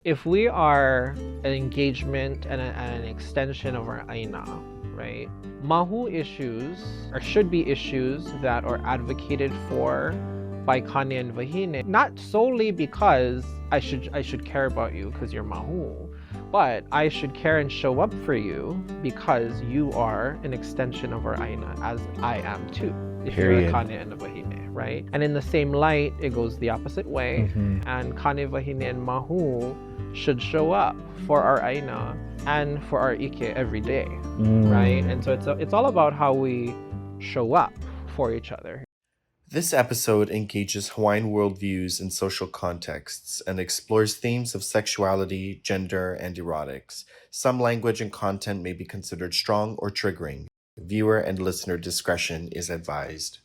if we are an engagement and an extension of our aina, right? Mahu issues, or should be issues that are advocated for by Kane and Wahine, not solely because I should care about you because you're Mahu, but I should care and show up for you because you are an extension of our aina, as I am too. If you're a Kane and a Wahine, right? And in the same light, it goes the opposite way. And Kane, Wahine, and Mahu should show up for our aina and for our ike every day, right? And so it's all about how we show up for each other. This episode engages Hawaiian worldviews and social contexts and explores themes of sexuality, gender, and erotics. Some language and content may be considered strong or triggering. Viewer and listener discretion is advised.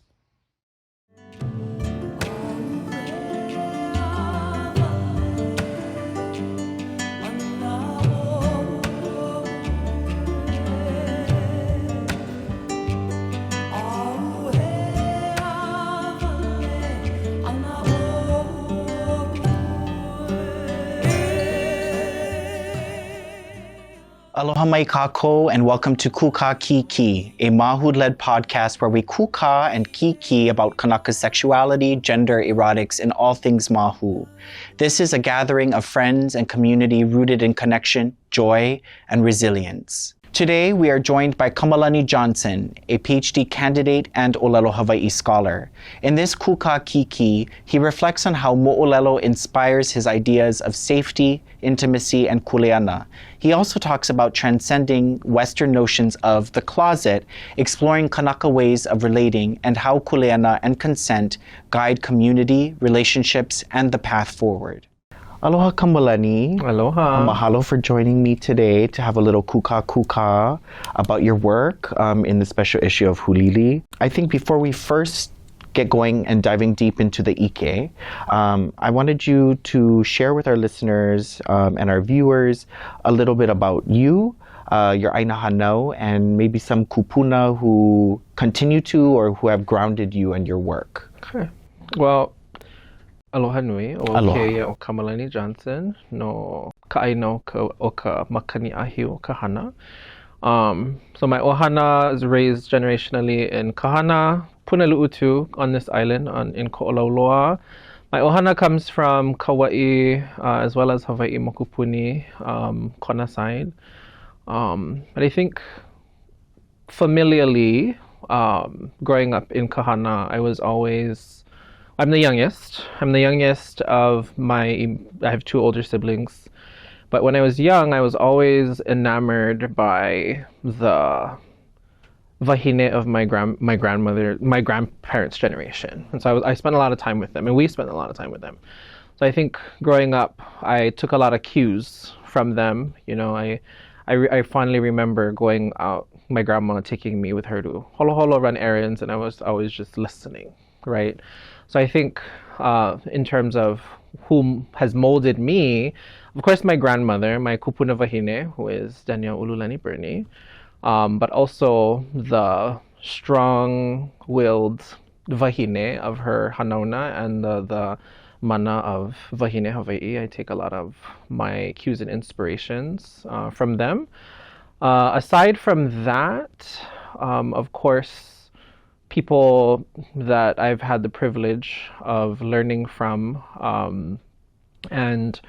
Aloha mai kākou and welcome to Kūkā Kīkī, a Mahu-led podcast where we kūkā and kiki about Kānaka sexuality, gender, erotics, and all things Mahu. This is a gathering of friends and community rooted in connection, joy, and resilience. Today, we are joined by Kamalani Johnson, a PhD candidate and Moʻolelo Hawaii scholar. In this Kūkā Kīkī, he reflects on how Moʻolelo inspires his ideas of safety, intimacy, and kuleana. He also talks about transcending Western notions of the closet, exploring Kānaka ways of relating, and how kuleana and consent guide community, relationships, and the path forward. Aloha Kamalani. Aloha. Mahalo for joining me today to have a little kūkā about your work in the special issue of Hulili. I think before we first get going and diving deep into the ike, I wanted you to share with our listeners and our viewers a little bit about you, your aina hanau, and maybe some Kūpuna who continue to or who have grounded you and your work. Okay. Well, aloha nui, o Aloha. Keia o Kamalani Johnson, no ka'aina o ka makani ahi o Kahana. So my ohana is raised generationally in Kahana, Punalu'utu, on this island in Ko'olauloa. My ohana comes from Kauai as well as Hawaii mokupuni, Kona side. But I think familially, growing up in Kahana, I'm the youngest. I'm the youngest of I have two older siblings. But when I was young, I was always enamored by the wahine of my grandparents' generation. And so I spent a lot of time with them, and we spent a lot of time with them. So I think growing up, I took a lot of cues from them. You know, I fondly remember going out, my grandma taking me with her to holo run errands, and I was always just listening, right? So I think in terms of whom has molded me, of course my grandmother, my Kūpuna wahine, who is Danielle Ululani Bernie, but also the strong-willed wahine of her hanauna and the mana of wahine Hawaii. I take a lot of my cues and inspirations from them. Aside from that, of course, people that I've had the privilege of learning from, and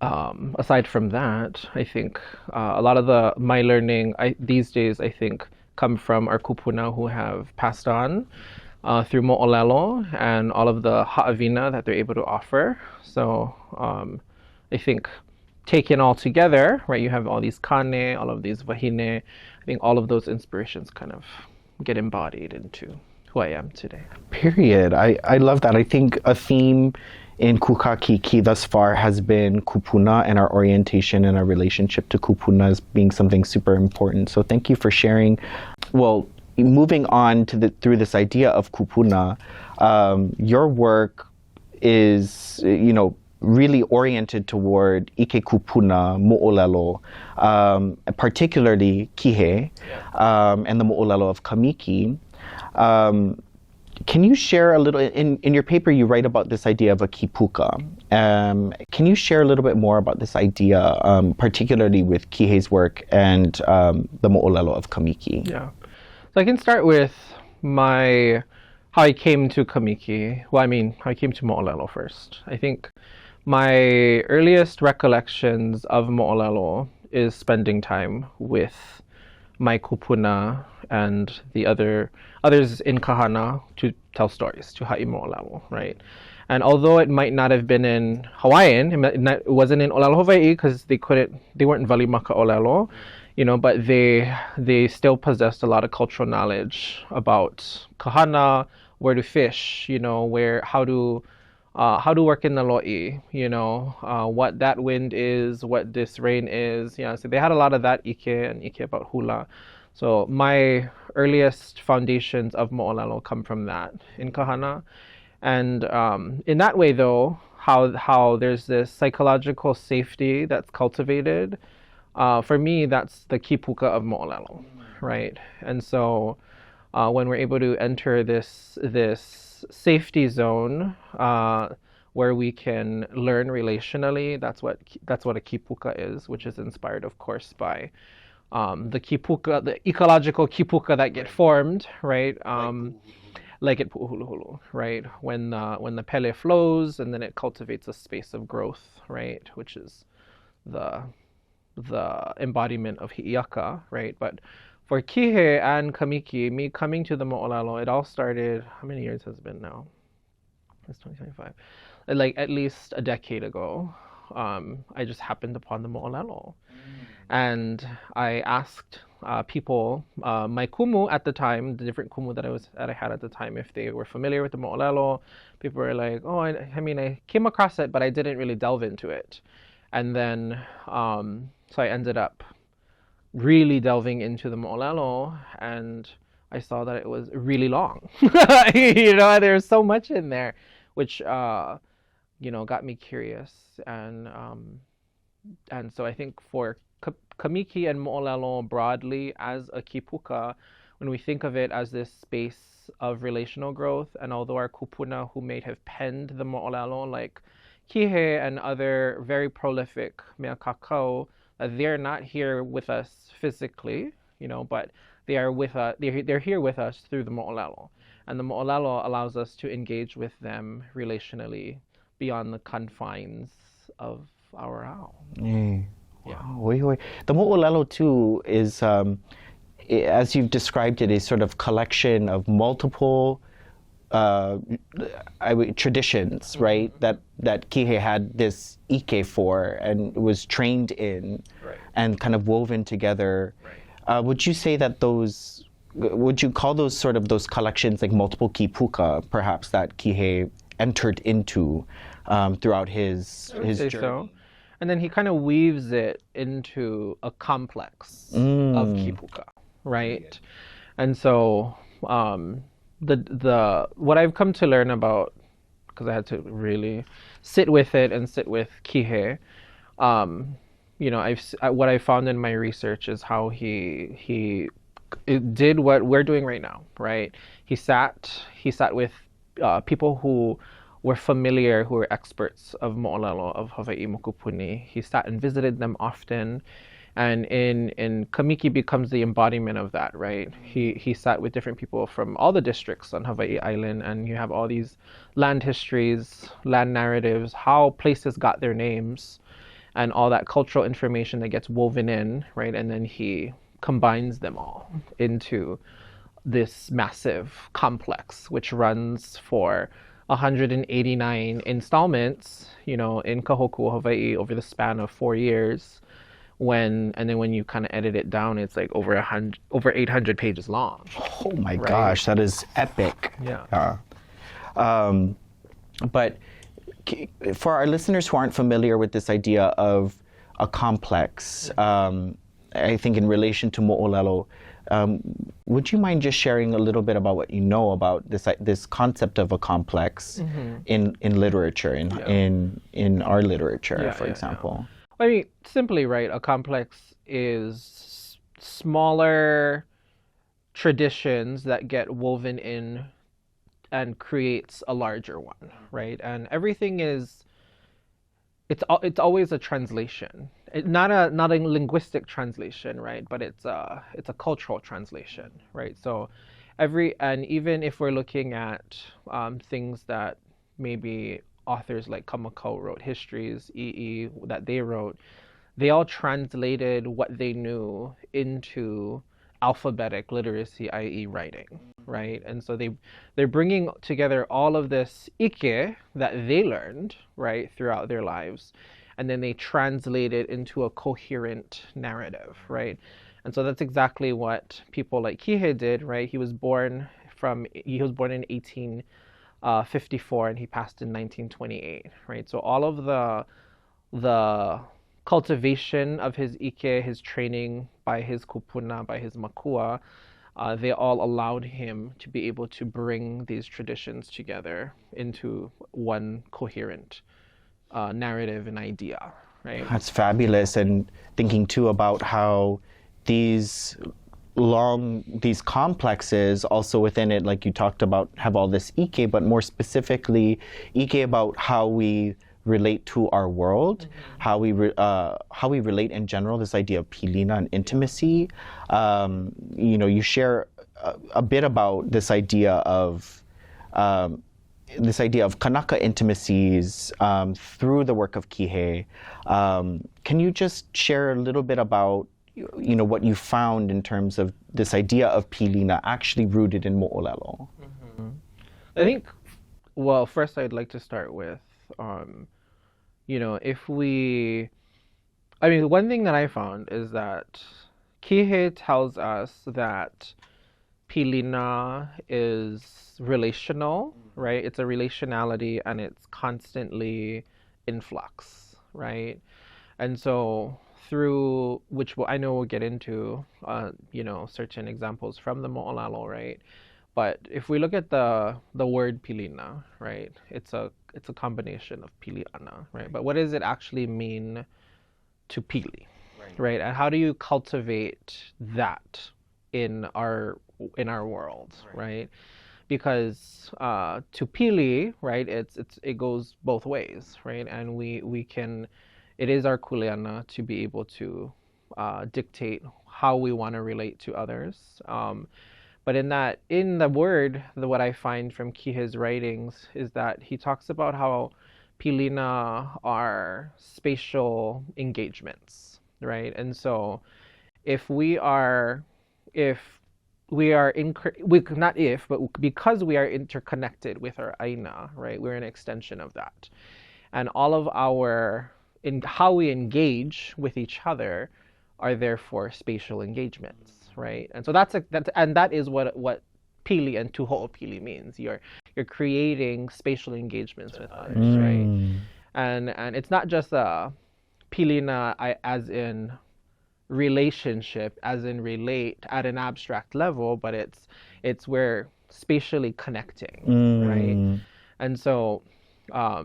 aside from that, I think a lot of my learning these days, I think, come from our Kūpuna who have passed on through Moʻolelo and all of the ha'awina that they're able to offer. So I think taken all together, right, you have all these kane, all of these wahine, I think all of those inspirations kind of get embodied into who I am today. Period. I love that. I think a theme in Kūkā Kīkī thus far has been Kūpuna and our orientation and our relationship to Kūpuna as being something super important. So thank you for sharing. Well, moving on to through this idea of Kūpuna, your work is, really oriented toward Ike Kūpuna, Moʻolelo, particularly Kihe, and the Moʻolelo of Ka-Miki. Can you share a little, in your paper you write about this idea of a kipuka. Can you share a little bit more about this idea, particularly with Kihe's work and the Moʻolelo of Ka-Miki? Yeah. So I can start with how I came to Ka-Miki. Well, I mean, how I came to Moʻolelo first. I think my earliest recollections of Moʻolelo is spending time with my Kūpuna and the others in Kahana to tell stories, to ha'i Moʻolelo, right? And although it might not have been in Hawaiian, it wasn't in Olelo Hawaii because they weren't Valimaka Olelo, but they still possessed a lot of cultural knowledge about Kahana, where to fish, how to work in the lo'i, what that wind is, what this rain is. So they had a lot of that ike and ike about hula. So my earliest foundations of Mo'olelo come from that in Kahana. And in that way, though, how there's this psychological safety that's cultivated, for me, that's the kipuka of Mo'olelo, right? And so when we're able to enter this safety zone where we can learn relationally, that's what a kipuka is, which is inspired, of course, by the kipuka, the ecological kipuka that get formed, right? Like at Pu'uhuluhulu, right? When the pele flows, and then it cultivates a space of growth, right? Which is the embodiment of hi'iaka, right? But for Kihe and Ka-Miki, me coming to the Mo'olelo, it all started, how many years has it been now? It's 2025. Like at least a decade ago, I just happened upon the Mo'olelo. And I asked people, my kumu at the time, the different kumu that I had at the time, if they were familiar with the Mo'olelo. People were like, oh, I mean, I came across it, but I didn't really delve into it. And then, so I ended up really delving into the Mo'olelo, and I saw that it was really long. There's so much in there, which, got me curious. And so I think for Ka-Miki and Mo'olelo broadly as a kipuka, when we think of it as this space of relational growth, and although our Kūpuna who may have penned the Mo'olelo, like Kihe and other very prolific mea kakao, they're not here with us physically, but they are with us. They're here with us through the Mo'olelo, and the Mo'olelo allows us to engage with them relationally beyond the confines of our ao. Yeah. Wow. The Mo'olelo too is, as you've described it, a sort of collection of multiple traditions, right? That Kihe had this ike for and was trained in, right, and kind of woven together. Right. Would you say that would you call those collections like multiple kipuka, perhaps, that Kihe entered into throughout his journey? So. And then he kind of weaves it into a complex of kipuka, right? And so the what I've come to learn about, because I had to really sit with it and sit with Kihe, what I found in my research is how he did what we're doing right now, right? He sat with people who were familiar, who were experts of Mo'olelo, of Hawaii Mokupuni. He sat and visited them often, and in Ka-Miki becomes the embodiment of that, right? He sat with different people from all the districts on Hawaii Island, and you have all these land histories, land narratives, how places got their names, and all that cultural information that gets woven in, right? And then he combines them all into this massive complex, which runs for 189 installments, in Kahoku, Hawaii, over the span of 4 years. And then when you kind of edit it down, it's like over 800 pages long. Oh my gosh, that is epic. Yeah. But for our listeners who aren't familiar with this idea of a complex, I think in relation to Mo'olelo, would you mind just sharing a little bit about what you know about this concept of a complex in literature, in our literature, for example? Yeah. I mean, simply, right, a complex is smaller traditions that get woven in and creates a larger one, right? And everything is, it's always a translation, not a linguistic translation, right? But it's a cultural translation, right? So and even if we're looking at things that maybe authors like Kamako wrote, histories, that they wrote, they all translated what they knew into alphabetic literacy, i.e. writing, right? And so they're bringing together all of this ike that they learned, right, throughout their lives, and then they translate it into a coherent narrative, right? And so that's exactly what people like Kihe did, right? He was born in 1854 and he passed in 1928, right? So all of the cultivation of his ike, his training by his Kūpuna, by his makua, they all allowed him to be able to bring these traditions together into one coherent narrative and idea, right? That's fabulous. And thinking too about how these complexes also within it, like you talked about, have all this ike, but more specifically ike about how we relate to our world, how we relate in general, this idea of pilina and intimacy. You share a bit about this idea of Kānaka intimacies through the work of Kihe. Can you just share a little bit about what you found in terms of this idea of pilina actually rooted in Moʻolelo? I think, well, first I'd like to start with, the one thing that I found is that Kihe tells us that pilina is relational, right? It's a relationality and it's constantly in flux, right? And so through which I know we'll get into, certain examples from the Moʻolelo, right? But if we look at the word pilina, right, it's a combination of piliana, right? But what does it actually mean to pili, right? And how do you cultivate that in our world, right? Because to pili, right, it goes both ways, right? And it is our kuleana to be able to dictate how we want to relate to others. But in the word, what I find from Kihe's writings is that he talks about how pilina are spatial engagements, right? And so because we are interconnected with our aina, right? We're an extension of that. And all of how we engage with each other are therefore spatial engagements, right? And so that is what pili and tu hoʻopili means. You're creating spatial engagements with others, right? And it's not just a pilina as in relationship, as in relate at an abstract level, but it's we're spatially connecting, right? And so I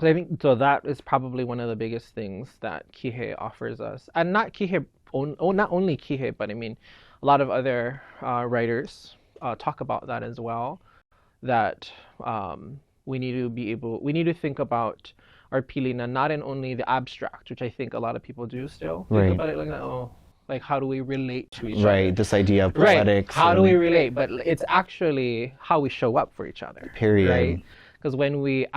think that is probably one of the biggest things that Kihe offers us, and not only Kihe, but I mean a lot of other writers talk about that as well. That we need to think about our pilina not in only the abstract, which I think a lot of people do still think about it like how do we relate to each other? Right, this idea of poetics. Right. How do we relate? But it's actually how we show up for each other. Period. Right? Because when we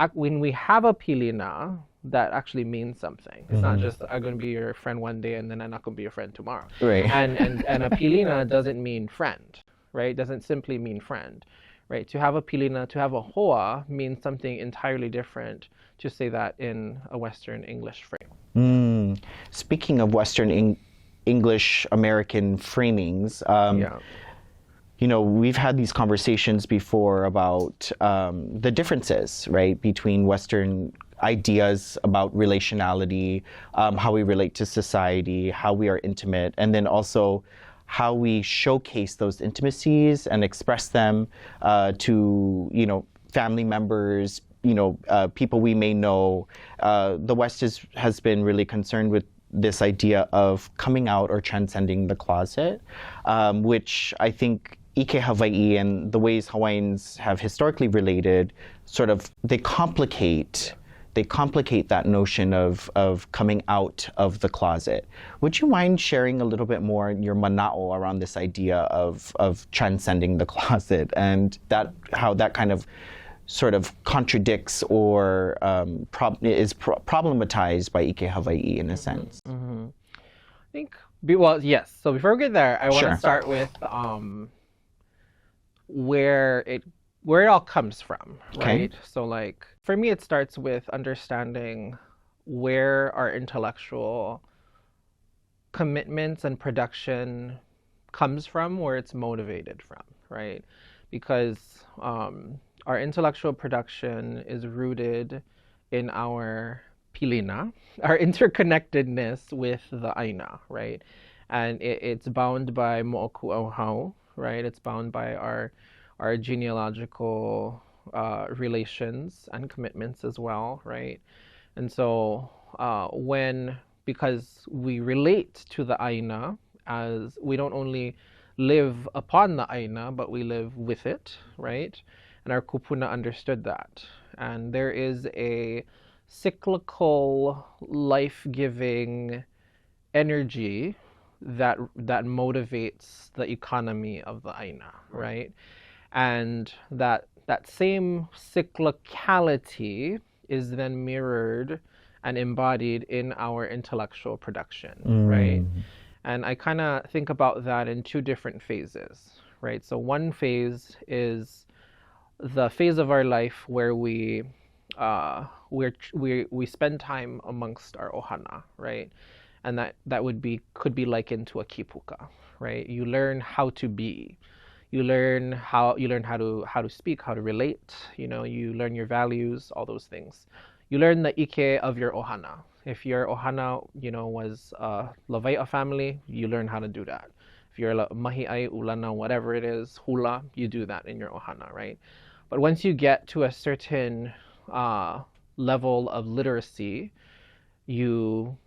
have a pilina, that actually means something. It's not just I'm going to be your friend one day and then I'm not going to be your friend tomorrow. Right. And a pilina doesn't mean friend, right? It doesn't simply mean friend, right? To have a pilina, to have a hoa means something entirely different. To say that in a Western English frame. Speaking of Western English American framings, we've had these conversations before about the differences, right, between Western ideas about relationality, how we relate to society, how we are intimate, and then also how we showcase those intimacies and express them to, family members, people we may know. The West has been really concerned with this idea of coming out or transcending the closet, which I think Ike Hawaii and the ways Hawaiians have historically related, sort of, they complicate that notion of coming out of the closet. Would you mind sharing a little bit more your mana'o around this idea of transcending the closet and how that kind of sort of contradicts or is problematized by Ike Hawaii in a sense? Mm-hmm. I think, well, yes. So before we get there, I want to start with where it all comes from, right? So like, for me, it starts with understanding where our intellectual commitments and production comes from, where it's motivated from, right? Because our intellectual production is rooted in our pilina, our interconnectedness with the aina, right? And it's bound by mo'oku'auhau, right? It's bound by our genealogical relations and commitments as well, right? And so because we relate to the aina, as we don't only live upon the aina, but we live with it, right? And our Kūpuna understood that. And there is a cyclical, life-giving energy that motivates the economy of the aina, right? And that same cyclicality is then mirrored and embodied in our intellectual production, right? And I kind of think about that in two different phases, right? So one phase is the phase of our life where we spend time amongst our ohana, right? And that could be likened to a kipuka, right? You learn how to be. You learn how to speak, how to relate, you learn your values, all those things. You learn the ike of your ohana. If your ohana, was a Lawai'a family, you learn how to do that. If you're a mahi'ai, ulana, whatever it is, hula, you do that in your ohana, right? But once you get to a certain level of literacy, you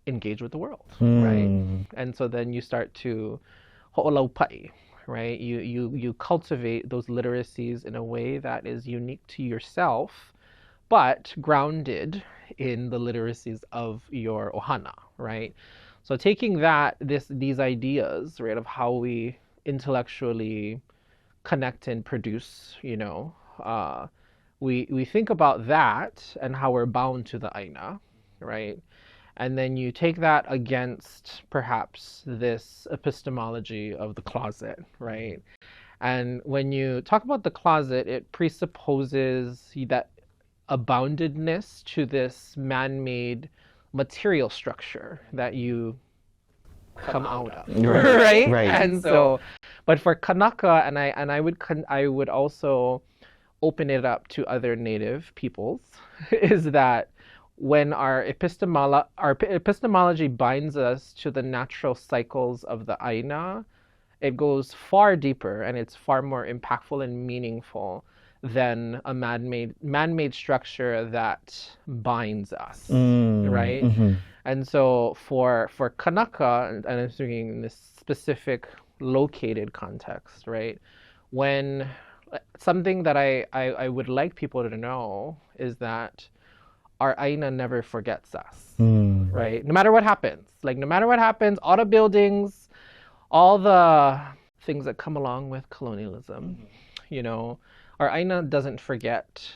engage with the world, right? And so then you start to ho'olaupai, right? You cultivate those literacies in a way that is unique to yourself, but grounded in the literacies of your ohana, right? So taking these ideas, right, of how we intellectually connect and produce, we think about that and how we're bound to the aina, right? And then you take that against perhaps this epistemology of the closet, right? And when you talk about the closet, it presupposes that aboundedness to this man-made material structure that you come out of, right? And so, but for Kānaka, and I would also open it up to other native peoples, is that when our epistemology binds us to the natural cycles of the aina, it goes far deeper and it's far more impactful and meaningful than a man-made structure that binds us, right? And so for Kānaka, and I'm thinking in this specific located context, right? When something that I would like people to know is that our aina never forgets us, right? No matter what happens, all the buildings, all the things that come along with colonialism, our aina doesn't forget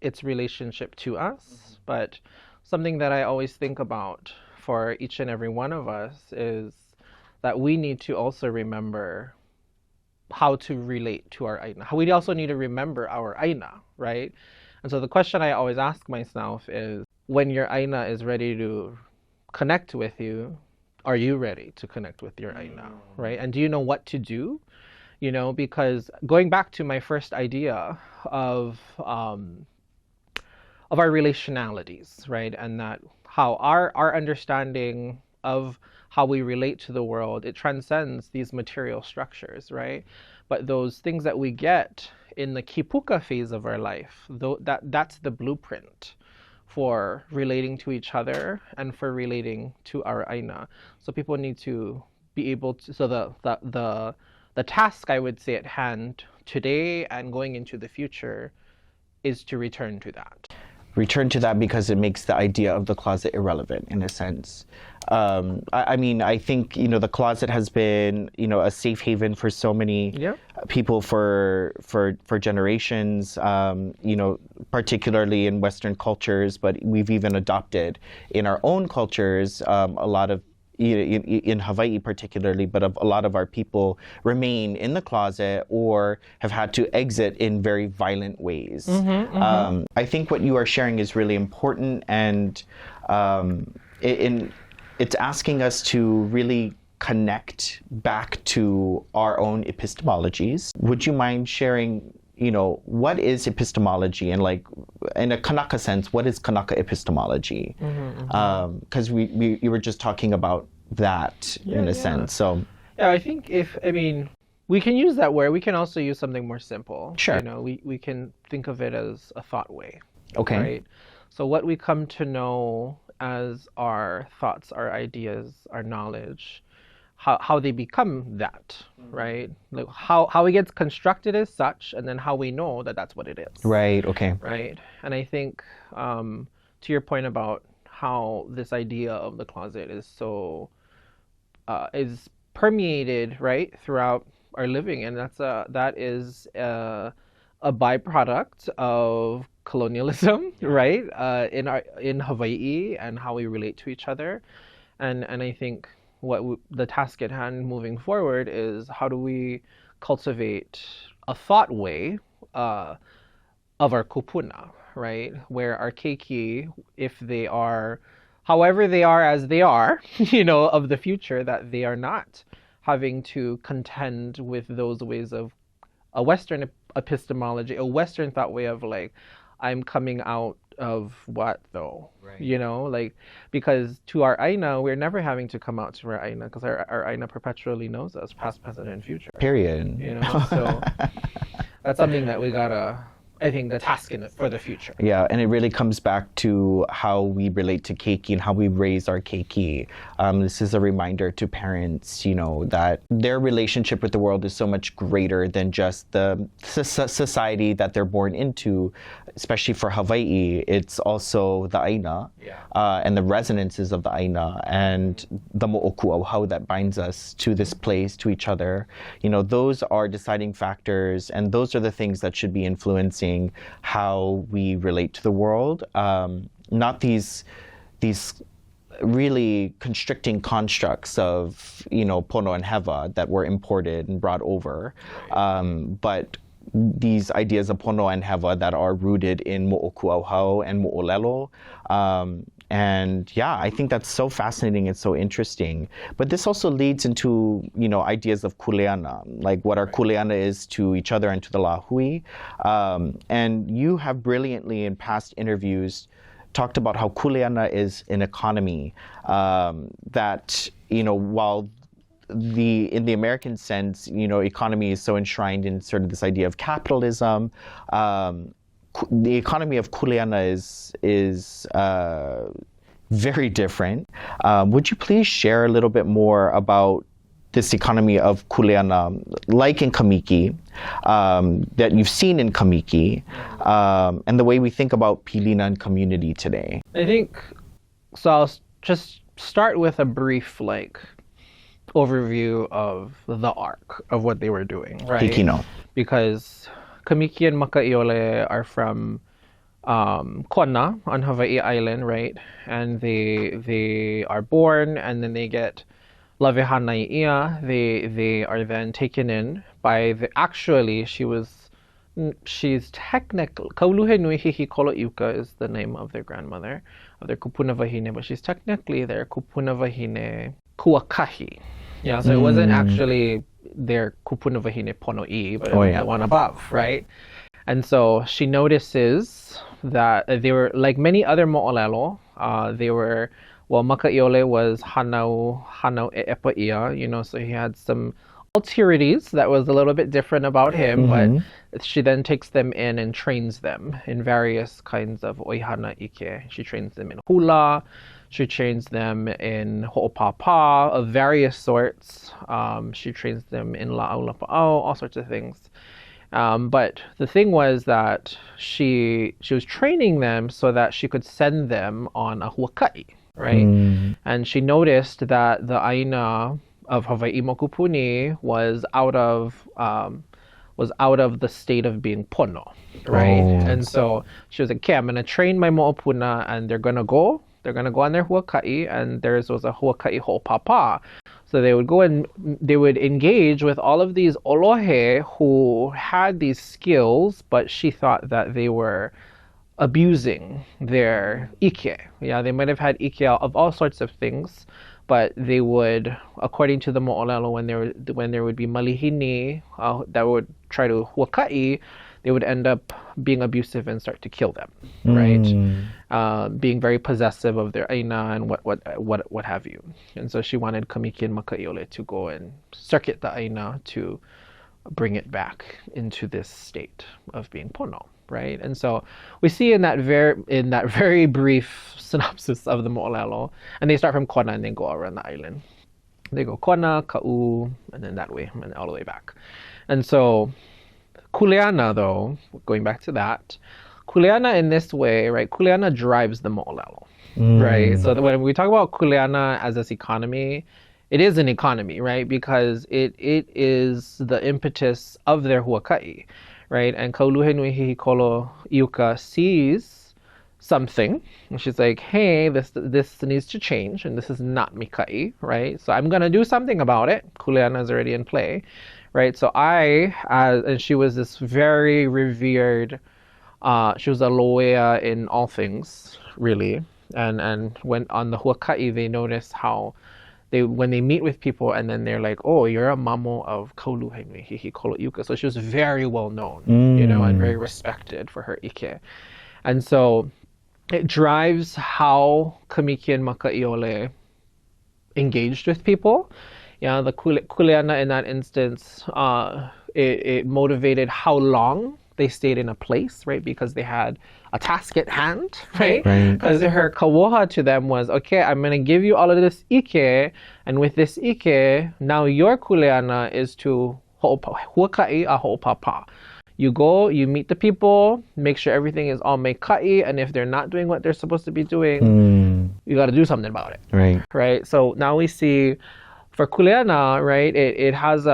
its relationship to us. But something that I always think about for each and every one of us is that we need to also remember how to relate to our aina. We also need to remember our aina, right? And so the question I always ask myself is, when your aina is ready to connect with you, are you ready to connect with your aina, right? And do you know what to do? Because going back to my first idea of our relationalities, right? And that how our understanding of how we relate to the world, it transcends these material structures, right? But those things that we get in the kipuka phase of our life, that's the blueprint for relating to each other and for relating to our aina. So people need to be able to, so the task I would say at hand today and going into the future is to return to that. Return to that because it makes the idea of the closet irrelevant in a sense. I mean, I think, the closet has been, a safe haven for so many people for generations, particularly in Western cultures, but we've even adopted in our own cultures a lot of, in Hawaii particularly, but a lot of our people remain in the closet or have had to exit in very violent ways. I think what you are sharing is really important, and it's asking us to really connect back to our own epistemologies. Would you mind sharing, what is epistemology, and like in a Kānaka sense, what is Kānaka epistemology? Because you were just talking about that in a sense. So I think we can use that word. We can also use something more simple. Sure. We can think of it as a thought way. Okay. Right. So what we come to know as our thoughts, our ideas, our knowledge, how they become that, right? Like how it gets constructed as such, and then how we know that that's what it is. Right. Okay. Right. And I think to your point about how this idea of the closet is so is permeated right throughout our living, and that is a byproduct of colonialism, right? In Hawaii, and how we relate to each other, and I think the task at hand moving forward is how do we cultivate a thought way of our Kūpuna, right? Where our Keiki, if they are, however they are as they are, of the future, that they are not having to contend with those ways of a Western epistemology, a Western thought way of like, I'm coming out of what though? Right. Because to our Aina, we're never having to come out to our Aina, because our Aina perpetually knows us, past, present, and future. Period. So that's something that we gotta, I think, the task for the future. Yeah, and it really comes back to how we relate to Keiki and how we raise our Keiki. This is a reminder to parents, that their relationship with the world is so much greater than just the society that they're born into. Especially for Hawaii, it's also the Aina and the resonances of the Aina and the moʻokuʻauhau that binds us to this place, to each other. Those are deciding factors, and those are the things that should be influencing how we relate to the world. Not these really constricting constructs of, pono and heva that were imported and brought over, but these ideas of pono and heva that are rooted in moʻokuʻauhau and moʻolelo. I think that's so fascinating and so interesting. But this also leads into, ideas of kuleana, like what our kuleana is to each other and to the lahui. And you have brilliantly in past interviews talked about how kuleana is an economy that, while in the American sense, economy is so enshrined in sort of this idea of capitalism. The economy of kuleana is very different. Would you please share a little bit more about this economy of kuleana, like in Ka-Miki, that you've seen in Ka-Miki, and the way we think about pilina and community today? I think, so I'll just start with a brief, overview of the arc of what they were doing, right? Hikino. Because Ka-Miki and Makaʻiole are from Kona on Hawaii Island, right? And they are born, and then they get lawehanaiʻia. They are then taken in by she's technically, Kauluhe Nui Hihi Koloʻiuka is the name of their grandmother, of their kupuna wahine, but she's technically their kupuna wahine kuakahi. Yeah, so it wasn't actually their kupuna wahine pono'i, but it was the one above, right? And so she notices that they were, like many other moʻolelo, Makaʻiole was hanau eʻepaʻia, so he had some ulteriorities that was a little bit different about him, but she then takes them in and trains them in various kinds of oihana ike. She trains them in hula, She trains them in Hoʻopāpā of various sorts. She trains them in La'aulapa'au, all sorts of things. But the thing was that she was training them so that she could send them on a huaka'i, right? And she noticed that the aina of Hawaii Mokupuni was out of the state of being pono, right? And so she was like, okay, I'm gonna train my mo'opuna, and they're gonna go on their huaka'i, and theirs was a huaka'i ho'opāpā. So they would go and they would engage with all of these olohe who had these skills, but she thought that they were abusing their ike. Yeah, they might have had ike of all sorts of things, but they would, according to the Mo'olelo, when there would be malihini that would try to huaka'i, they would end up being abusive and start to kill them, right? Being very possessive of their aina and what have you. And so she wanted Ka-Miki and Maka'iole to go and circuit the aina to bring it back into this state of being pono, right? And so we see in that very brief synopsis of the Mo'olelo, and they start from Kona and then go around the island. They go Kona, Ka'u, and then that way, and all the way back. And so Kuleana, though, going back to that, Kuleana in this way, right? Kuleana drives the Mo'olelo, right? So when we talk about Kuleana as this economy, it is an economy, right? Because it is the impetus of their huaka'i, right? And Kauluhenui Hihikolo Iuka sees something, and she's like, hey, this needs to change, and this is not Mikai, right? So I'm gonna do something about it. Kuleana is already in play. Right, so and she was this very revered, she was a loea in all things, really. And when on the huaka'i, they notice how when they meet with people, and then they're like, oh, you're a mamo of Kauluhenui Hihikolo Iuka. So she was very well known, and very respected for her ike. And so it drives how Ka-Miki and Maka'iole engaged with people. Yeah, the kuleana in that instance, it motivated how long they stayed in a place, right? Because they had a task at hand, right? Because her kawoha to them was, okay, I'm going to give you all of this ike, and with this ike, now your kuleana is to huaka'i a ho'opāpā. You go, you meet the people, make sure everything is all meka'i, and if they're not doing what they're supposed to be doing, you got to do something about it, right? So now we see, for kuleana, right, it has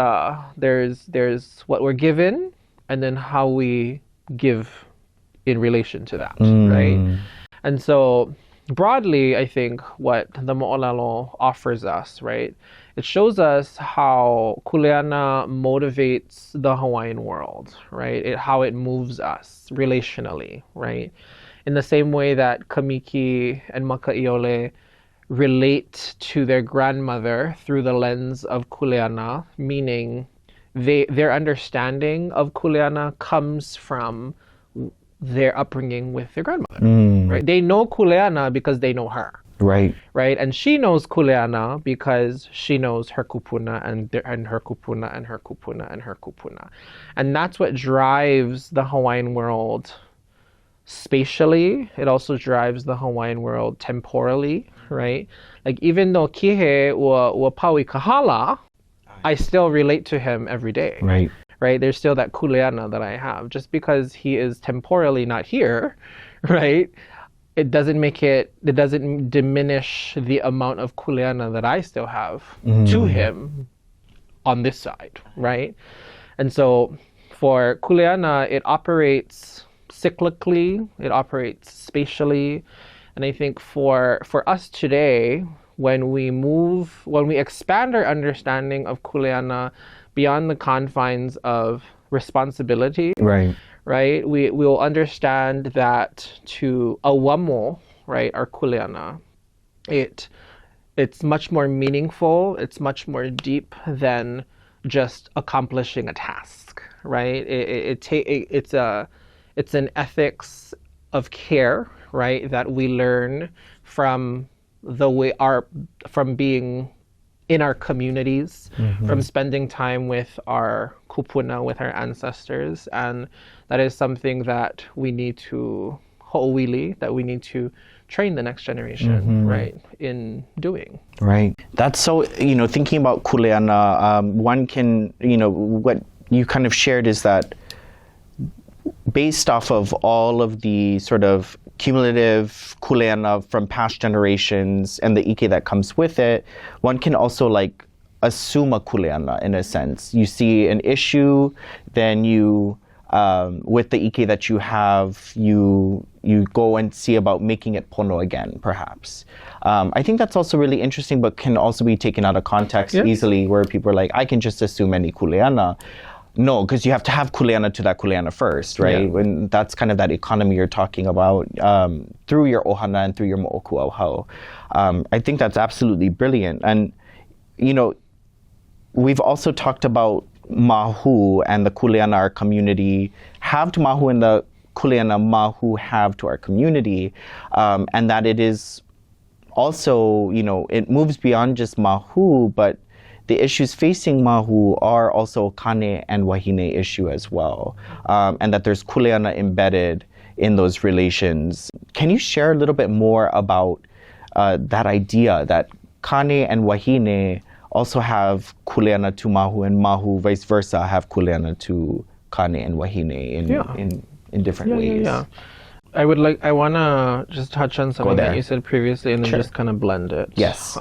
there's what we're given, and then how we give in relation to that, right? And so broadly, I think what the Mo'olelo offers us, right, it shows us how kuleana motivates the Hawaiian world, right? How it moves us relationally, right? In the same way that Ka-Miki and Maka'iole relate to their grandmother through the lens of kuleana, meaning their understanding of kuleana comes from their upbringing with their grandmother, right? They know kuleana because they know her, right? And she knows kuleana because she knows her kupuna and her kupuna and her kupuna and her kupuna, and that's what drives the Hawaiian world spatially. It also drives the Hawaiian world temporally, right? Like, even though Kihe wa Paui Kahala, I still relate to him every day, right? There's still that kuleana that I have. Just because he is temporally not here, right, it doesn't diminish the amount of kuleana that I still have to him on this side, right? And so for kuleana, it operates cyclically, it operates spatially. And I think for us today, when we expand our understanding of kuleana beyond the confines of responsibility, right, we will understand that to awamo, right, our kuleana, it's much more meaningful, it's much more deep than just accomplishing a task, right? It's an ethics of care, right, that we learn from from being in our communities, from spending time with our Kūpuna, with our ancestors, and that is something that we need to ho'owili, that we need to train the next generation, right, in doing. Right. That's so, thinking about kuleana, one can, what you kind of shared is that based off of all of the sort of cumulative kuleana from past generations and the ike that comes with it, one can also like assume a kuleana in a sense. You see an issue, then you, with the ike that you have, you go and see about making it pono again, perhaps. I think that's also really interesting, but can also be taken out of context easily, where people are like, I can just assume any kuleana. No, because you have to have kuleana to that kuleana first, right? Yeah. And that's kind of that economy you're talking about through your ohana and through your moʻoku auhau. I think that's absolutely brilliant. And, we've also talked about mahu and the kuleana our community have to mahu and the kuleana mahu have to our community. And that it is also, it moves beyond just mahu, but the issues facing mahu are also kane and wahine issue as well, and that there's kuleana embedded in those relations. Can you share a little bit more about that idea that kane and wahine also have kuleana to mahu, and mahu vice versa have kuleana to kane and wahine in different ways? Yeah. I wanna just touch on something that you said previously, and then just kind of blend it. Yes.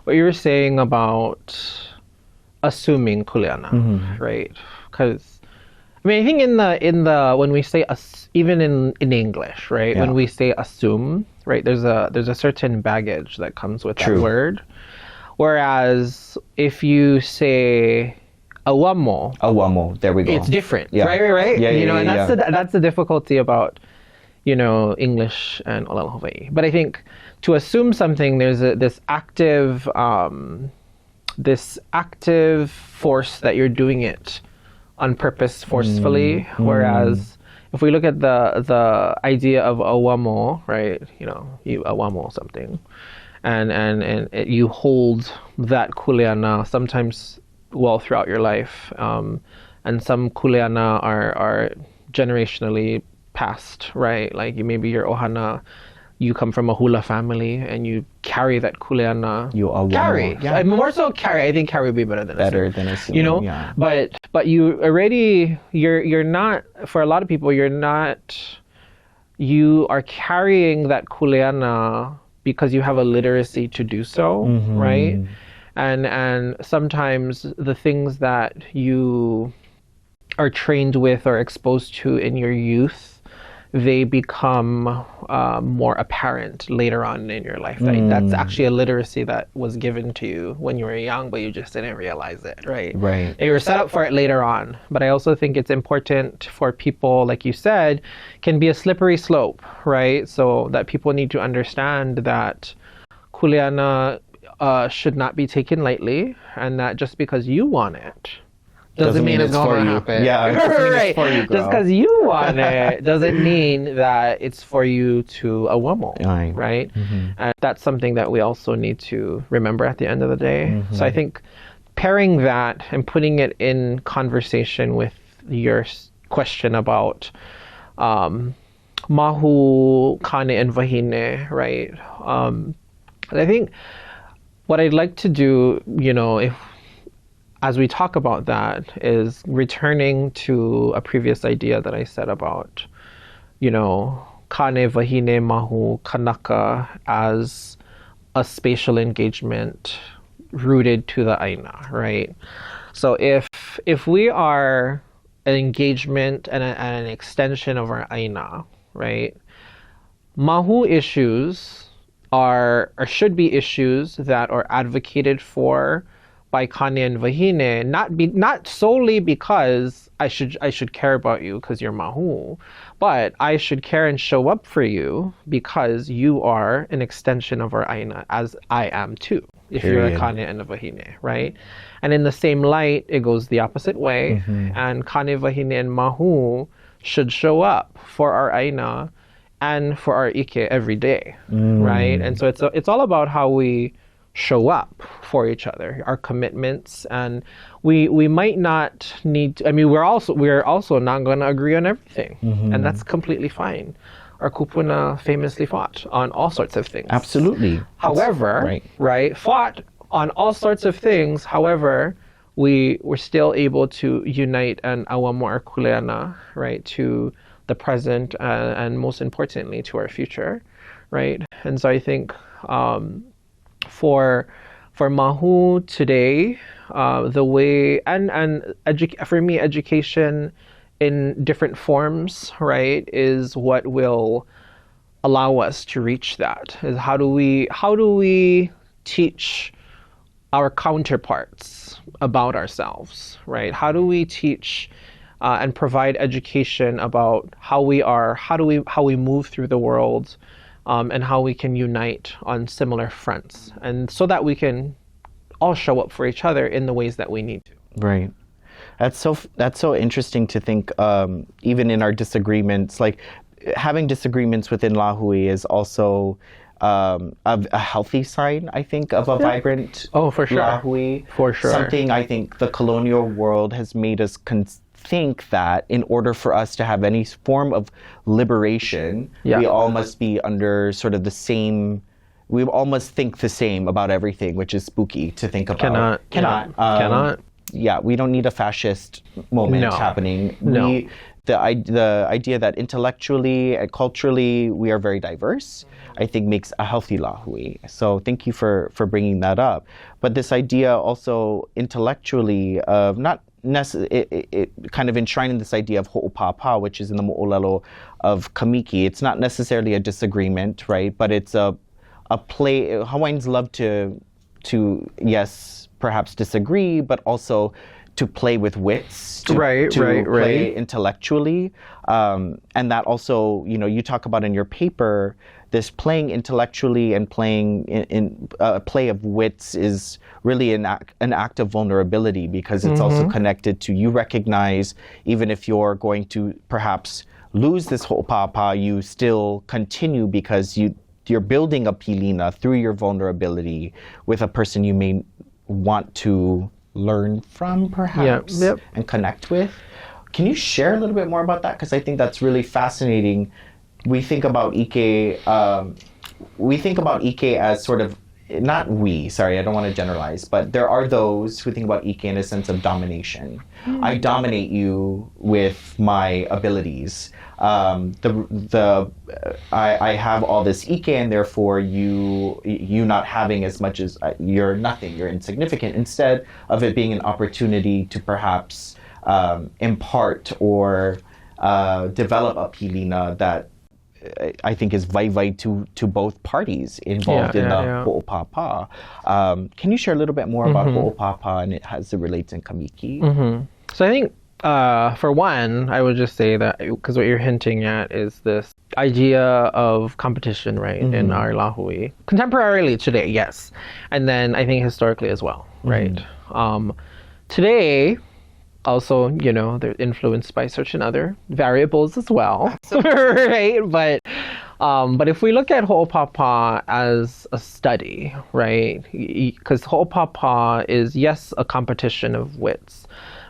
What you were saying about assuming kuleana, right? Because I think in the when we say even in English, right? When we say assume, right? There's a certain baggage that comes with that word. Whereas if you say awamo, there we go. It's different, right? Yeah, and that's the difficulty about English and Moʻolelo Hawaii. But I think to assume something, there's this active force that you're doing it on purpose, forcefully. Whereas if we look at the idea of awamo, right? You awamo something, and you hold that kuleana sometimes throughout your life, and some kuleana are generationally passed, right? Like maybe your ohana, you come from a hula family and you carry that kuleana. Carry. Yeah. More so carry. I think carry would be better than assume. But you already, you're not, for a lot of people, you are carrying that kuleana because you have a literacy to do so, right? And sometimes the things that you are trained with or exposed to in your youth, they become more apparent later on in your life. That's actually a literacy that was given to you when you were young, but you just didn't realize it, right? Right. And you were set up for it later on. But I also think it's important for people, like you said, can be a slippery slope, right? So that people need to understand that kuleana should not be taken lightly, and that just because you want it doesn't mean it's going to happen. Yeah, right. For you, just because you want it doesn't mean that it's for you to awamo, right? And that's something that we also need to remember at the end of the day. So I think pairing that and putting it in conversation with your question about mahu, kane, and wahine, right? I think what I'd like to do, if as we talk about that, is returning to a previous idea that I said about, kane, wahine, mahu, Kānaka as a spatial engagement rooted to the aina, right? So if we are an engagement and an extension of our aina, right? Mahu issues are or should be issues that are advocated for by kane and wahine, not solely because I should care about you because you're mahu, but I should care and show up for you because you are an extension of our aina, as I am too, if you're a kane and a wahine, right? And in the same light, it goes the opposite way, and kane, wahine, and mahu should show up for our aina and for our ike every day, right? And so it's all about how we show up for each other, our commitments, and we might not need to, we're also not going to agree on everything, and that's completely fine. our Kūpuna famously fought on all sorts of things. Absolutely. However, right, fought on all sorts of things. However, we were still able to unite and awamo our kuleana, right, to the present and most importantly to our future, right? And so I think for Mahu today, the way for me, education in different forms, right, is what will allow us to reach that. Is how do we teach our counterparts about ourselves, right? How do we teach and provide education about how we are, how we move through the world, and how we can unite on similar fronts, and so that we can all show up for each other in the ways that we need to. Right. That's so interesting to think, even in our disagreements, like having disagreements within Lahui is also a healthy sign, I think, of a vibrant for sure. Lahui. For sure. Something I think the colonial world has made us think that in order for us to have any form of liberation, we all must be under sort of the same. We all must think the same about everything, which is spooky to think about. Cannot. Yeah, we don't need a fascist moment happening. No. The idea that intellectually and culturally we are very diverse, I think makes a healthy Lahui. So thank you for bringing that up. But this idea also intellectually of not it kind of enshrining this idea of Ho'opāpā, which is in the Mo'olelo of Ka-Miki. It's not necessarily a disagreement, right? But it's a play. Hawaiians love to yes, perhaps disagree, but also to play with wits, to play intellectually. And that also, you talk about in your paper, this playing intellectually and playing in play of wits is really an act of vulnerability, because it's also connected to, you recognize, even if you're going to perhaps lose this hoʻopāpā, you still continue because you're building a pilina through your vulnerability with a person you may want to learn from, perhaps, and connect with. Can you share a little bit more about that? Because I think that's really fascinating. We think about Ike as sort of, I don't want to generalize, but there are those who think about Ike in a sense of domination. I dominate you with my abilities. I have all this Ike, and therefore you not having as much as you're nothing, you're insignificant, instead of it being an opportunity to perhaps impart or develop a pilina that I think is vai to both parties involved in the Ho'opāpā. Can you share a little bit more about Ho'opāpā and as it relates in Ka-Miki? So I think, for one, I would just say that, because what you're hinting at is this idea of competition, right, in our Lahui. Contemporarily today, yes. And then I think historically as well, right? Today, also, they're influenced by certain other variables as well, right? But if we look at Ho'opāpā as a study, right? Because Ho'opāpā is, yes, a competition of wits,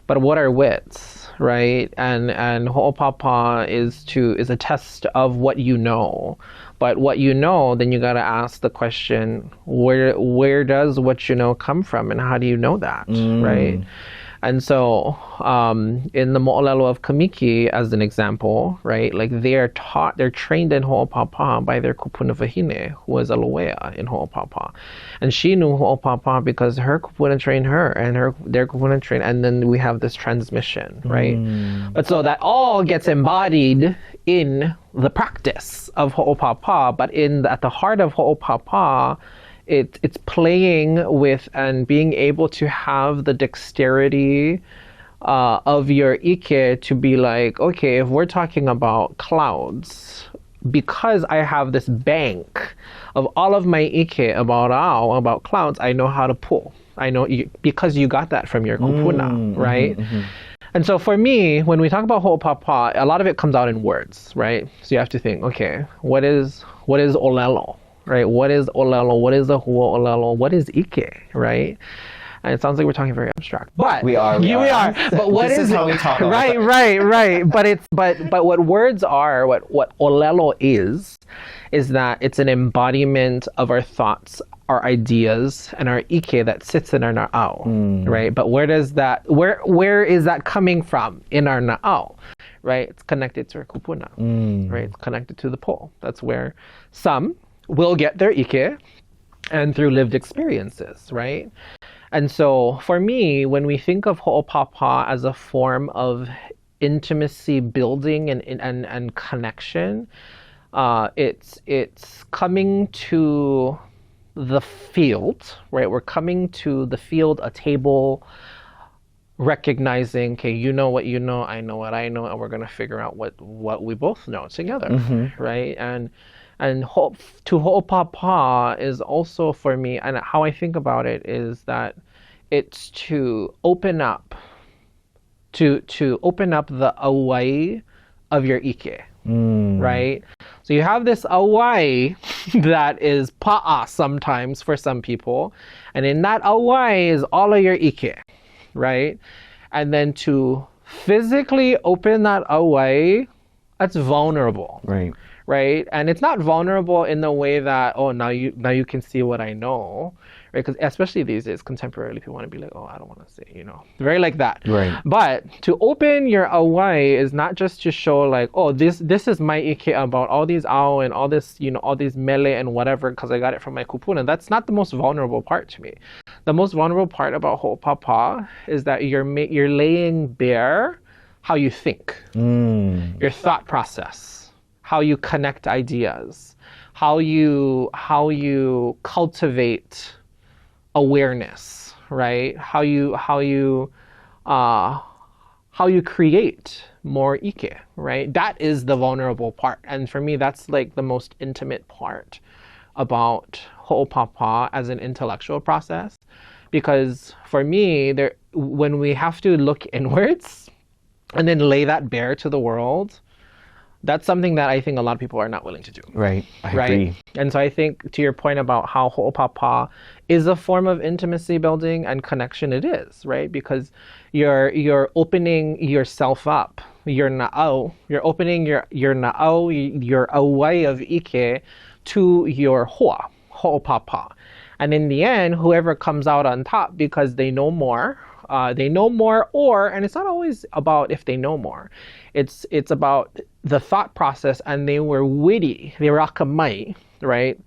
but what are wits, right? And Ho'opāpā is a test of what you know. But what you know, then you got to ask the question, where does what you know come from, and how do you know that, right? And so, in the Mo'olelo of Ka-Miki, as an example, right, like they're trained in Ho'opāpā by their Kūpuna wahine, who was a loea in Ho'opāpā. And she knew Ho'opāpā because her Kūpuna trained her, and their Kūpuna trained, and then we have this transmission, right? But so that all gets embodied in the practice of Ho'opāpā, but at the heart of Ho'opāpā, it's playing with and being able to have the dexterity of your Ike to be like, okay, if we're talking about clouds, because I have this bank of all of my Ike about clouds, I know how to pull. I know because you got that from your Kūpuna, right? And so for me, when we talk about Ho'opāpā, a lot of it comes out in words, right? So you have to think, okay, what is Olelo? Right? What is Olelo? What is the Hua'olelo? What is Ike? Right? And it sounds like we're talking very abstract, but we are. We are. But what this is how we talk about it. Right. But what words are, what Moʻolelo is that it's an embodiment of our thoughts, our ideas, and our ike that sits in our na'au, right? But where is that coming from in our na'au, right? It's connected to our Kūpuna, right? It's connected to the pole. That's where some will get their ike, and through lived experiences, right? And so for me, when we think of Hoʻopāpā as a form of intimacy building and connection, it's coming to the field, right? We're coming to the field, a table, recognizing, okay, you know what you know, I know what I know, and we're going to figure out what we both know together, right? And to Hoʻopāpā is also for me, and how I think about it is that it's to open up, to open up the awai of your ike, right? So you have this awai that is pa'a sometimes for some people, and in that awai is all of your ike, right? And then to physically open that away, that's vulnerable. Right? And it's not vulnerable in the way that, oh, now you can see what I know, right? Because especially these days, contemporarily, people want to be like, oh, I don't want to say, very like that. Right. But to open your awai is not just to show like, oh, this is my ike about all these ao and all this, all these mele and whatever, because I got it from my Kūpuna. That's not the most vulnerable part to me. The most vulnerable part about Hoʻopāpā is that you're laying bare how you think, your thought process, how you connect ideas, how you cultivate awareness, right? How you create more ike, right? That is the vulnerable part. And for me, that's like the most intimate part about Hoʻopāpā as an intellectual process. Because for me, when we have to look inwards and then lay that bare to the world, that's something that I think a lot of people are not willing to do. Right. I agree. And so I think to your point about how Hoʻopāpā is a form of intimacy building and connection, it is, right? Because you're opening yourself up, your na'au, you're opening your na'au, your awai of ike to your hoa, Hoʻopāpā. And in the end, whoever comes out on top because they know more, and it's not always about if they know more. It's about the thought process, and they were witty. They were akamai, right?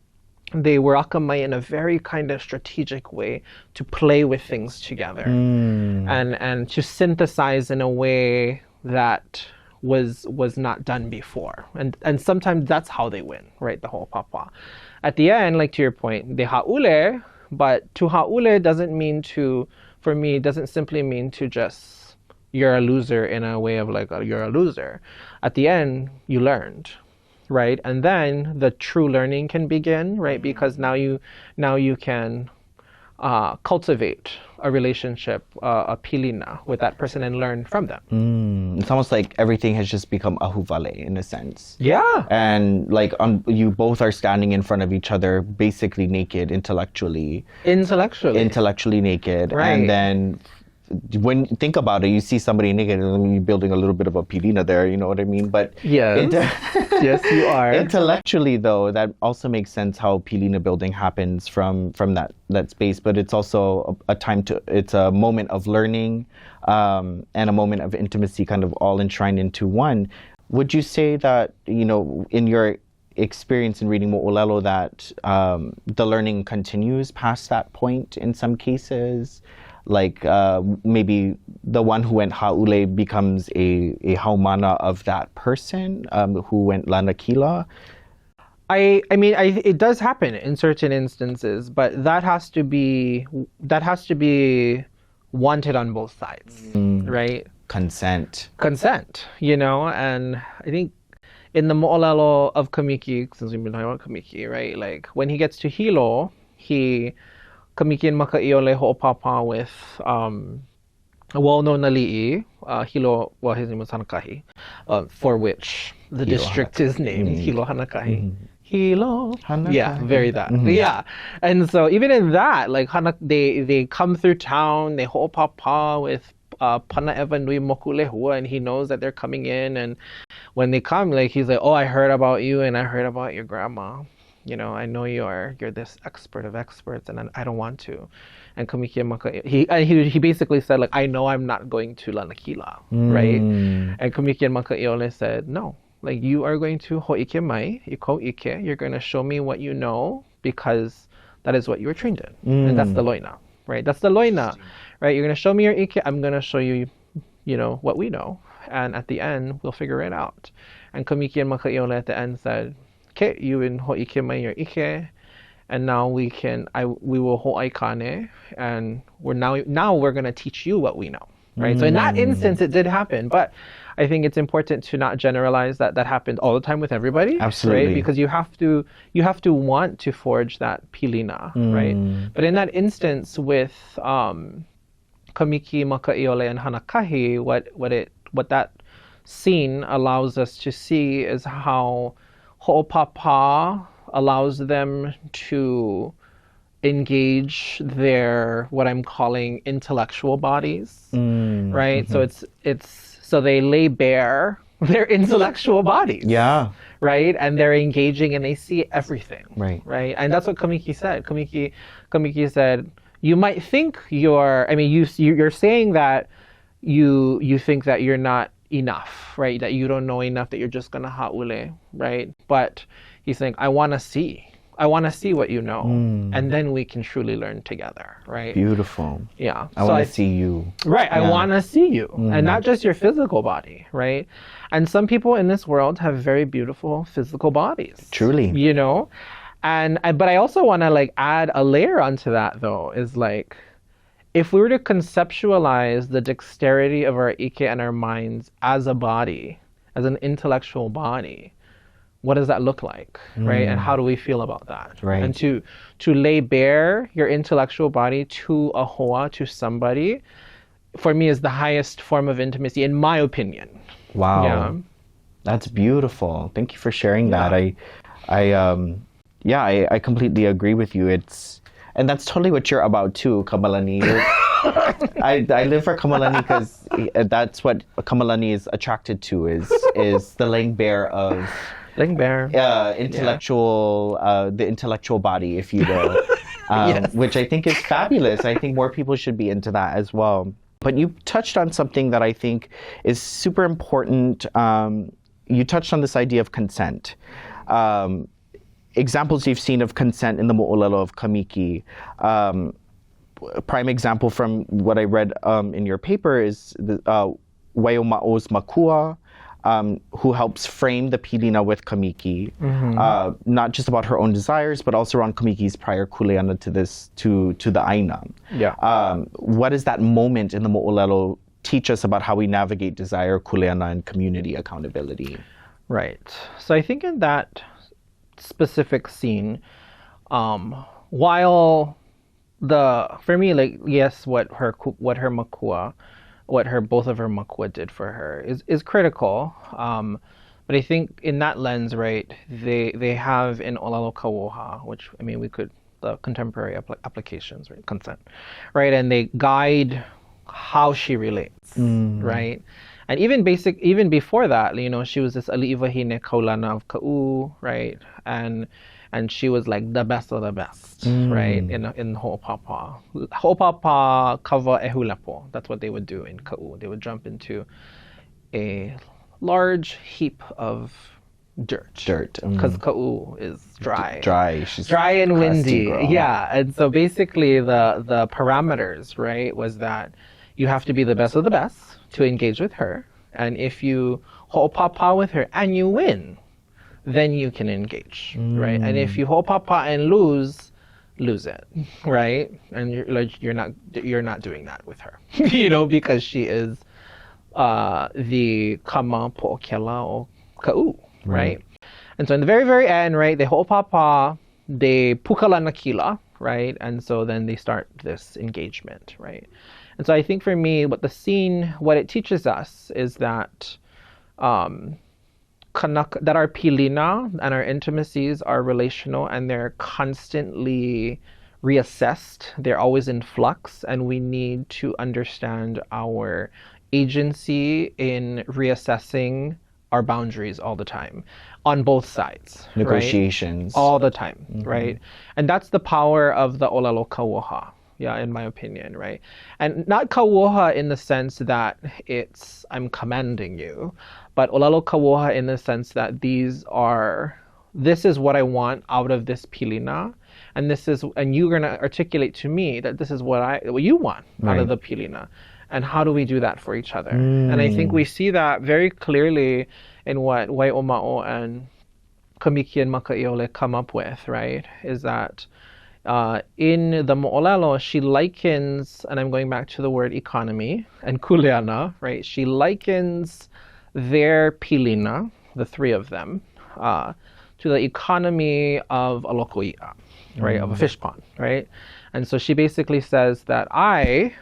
They were akamai in a very kind of strategic way to play with things together and to synthesize in a way that was not done before. And sometimes that's how they win, right? The Hoʻopāpā. At the end, like to your point, they ha'ule, but to ha'ule for me, it doesn't simply mean to just, you're a loser in a way of like, you're a loser. At the end, you learned, right? And then the true learning can begin, right? Because now you can cultivate a relationship, a pilina with that person and learn from them. It's almost like everything has just become ahuvale in a sense. Yeah. And like you both are standing in front of each other, basically naked, intellectually naked. Right. And then when you think about it, you see somebody naked and you're building a little bit of a pilina there, you know what I mean? But yes, yes, you are. Intellectually, though, that also makes sense how pilina building happens from that space. But it's also it's a moment of learning and a moment of intimacy, kind of all enshrined into one. Would you say that, in your experience in reading Moʻolelo, that the learning continues past that point in some cases? Like maybe the one who went ha'ule becomes a haumana of that person who went lanakila? I mean, it does happen in certain instances, but that has to be wanted on both sides, right? Consent, and I think in the Moʻolelo of Ka-Miki, since we've been talking about Ka-Miki, right? Like when he gets to Hilo, Ka-Miki and Maka'iole Hoʻopāpā with well-known nali'i, Hilo, his name was Hanakahi, for which the district is named Hilo Hanakahi. Kilo. Kaʻanaka. Yeah, very that. Yeah. And so even in that, like they come through town, they hoʻopāpā with Pana Ewa Nui Moku Lehua, and he knows that they're coming in, and when they come, like he's like, oh, I heard about you and I heard about your grandma. You know, I know you're this expert of experts, and I don't want to. And Ka-Miki he basically said, like, I know I'm not going to Lanakila, right? And Ka-Miki and Makaʻiole said, no, like you are going to hoʻike mai, you're going to show me what you know, because that is what you were trained in. And that's the loina, right? That's the loina, right? You're going to show me your ike, I'm going to show you, you know, what we know. And at the end, we'll figure it out. And Ka-Miki and Makaʻiole at the end said, okay, you in hoʻike mai your ike, and now we will hoʻaikane, and now we're going to teach you what we know, right? So in that instance, it did happen, but I think it's important to not generalize that happened all the time with everybody. Absolutely. Right? Because you have to want to forge that pilina, right? But in that instance with Ka-Miki, Makaʻiole, and Hanakahi, what that scene allows us to see is how Hoʻopāpā allows them to engage their, what I'm calling, intellectual bodies, right? So so they lay bare their intellectual bodies. Yeah. Right? And they're engaging and they see everything. Right. Right? And that's what Ka-Miki said. Ka-Miki said, you might think you're saying that you think that you're not enough, right? That you don't know enough, that you're just gonna haʻule, right? But he's saying, I want to see what you know, and then we can truly learn together, right? Beautiful. Yeah. I want to see you. Right. Yeah. I want to see you, and not just your physical body, right? And some people in this world have very beautiful physical bodies. Truly. You know, but I also want to like add a layer onto that though, is like, if we were to conceptualize the dexterity of our ike and our minds as a body, as an intellectual body, what does that look like, right? And how do we feel about that? Right. And to lay bare your intellectual body to a hoa, to somebody, for me is the highest form of intimacy, in my opinion. Wow. Yeah. That's beautiful. Thank you for sharing that. I completely agree with you. And that's totally what you're about too, Kamalani. I live for Kamalani because that's what Kamalani is attracted to, is the laying bare of intellectual, the intellectual body, if you will, Yes. which I think is fabulous. I think more people should be into that as well. But you touched on something that I think is super important. You touched on this idea of consent. Examples you've seen of consent in the Moʻolelo of Ka-Miki. Prime example from what I read in your paper is the Waioma'o's Makua, who helps frame the pilina with Ka-Miki, not just about her own desires, but also around Ka-Miki's prior kuleana to the Aina. Yeah. What does that moment in the Moʻolelo teach us about how we navigate desire, kuleana, and community accountability? Right. So I think in that specific scene, while for me, like, yes, what both of her makua did for her is critical. But I think in that lens, right, they have in Olelo Kawoha, which, I mean, the contemporary applications, right, consent, right, and they guide how she relates, right? And even before that, you know, she was this ali'ivahine kaulana of Ka'u, right? And she was like the best of the best, right? In Ho'opāpā. Ho'opāpā kava ehulepo. That's what they would do in Ka'u. They would jump into a large heap of dirt. Because Ka'u is dry. She's dry and windy. girl. Yeah. And so basically the parameters, right, was that you have to be the best of the best to engage with her. And if you ho'opāpā with her and you win, then you can engage, right? And if you ho'opāpā and lose it, right? And you're not doing that with her, you know, because she is the kama po'okela o Ka'u, right? And so in the very, very end, right, they ho'opāpā, they pukala nakila, right? And so then they start this engagement, right? And so I think for me, what it teaches us is that Kanak, that our pilina and our intimacies are relational and they're constantly reassessed. They're always in flux, and we need to understand our agency in reassessing our boundaries all the time on both sides. Negotiations. Right? All the time, right? And that's the power of the Olelo Kauoha. Yeah, in my opinion, right? And not kauoha in the sense that it's I'm commanding you, but olelo kauoha in the sense that this is what I want out of this pilina, and you're gonna articulate to me that this is what you want out of the pilina, and how do we do that for each other? And I think we see that very clearly in what Waiʻomao and Ka-Miki and Makaʻiole come up with, right? Is that in the Moʻolelo, she likens, and I'm going back to the word economy and kuleana, right? She likens their pilina, the three of them, to the economy of a lokoi'a, right? Of a fish pond, right? And so she basically says that I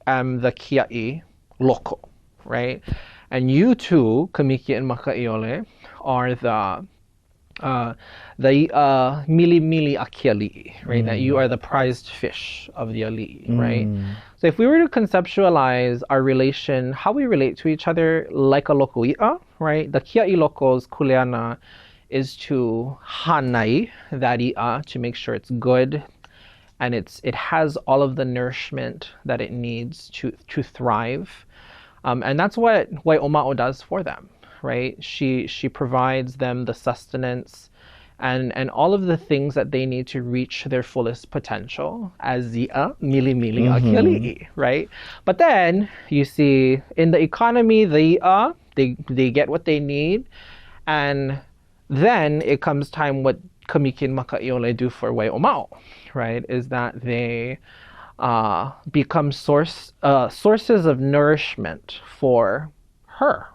am the kia'i loko, right? And you two, Ka-Miki and Makaʻiole, are the mili akiali'i, right? That you are the prized fish of the ali'i, right? So if we were to conceptualize our relation, how we relate to each other like a lokoi'a, right? The kia'i loko's kuleana is to hanai that i'a, to make sure it's good and it has all of the nourishment that it needs to thrive. And that's what Waiʻomao does for them. Right? She provides them the sustenance and all of the things that they need to reach their fullest potential as zi'a mili akiali'i, right? But then you see in the economy, the i'a, they get what they need, and then it comes time what Ka-Miki and Makaʻiole do for Waiʻomao, right? Is that they become sources of nourishment for her.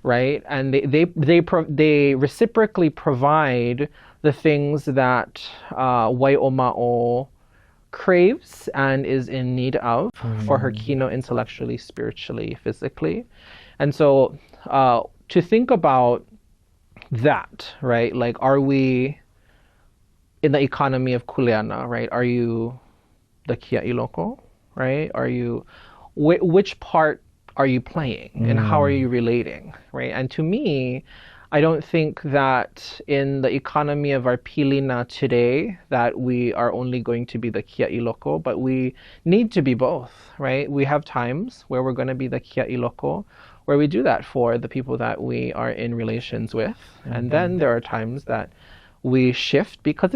Right, and they reciprocally provide the things that Waiʻomao craves and is in need of for her kino intellectually, spiritually, physically, and so to think about that, right? Like, are we in the economy of kuleana, right? Are you the kia'i loko, right? Are you which part are you playing and how are you relating, right? And to me, I don't think that in the economy of our pilina today that we are only going to be the kia'i loko, but we need to be both, right? We have times where we're going to be the kia'i loko, where we do that for the people that we are in relations with, and then there are times that we shift because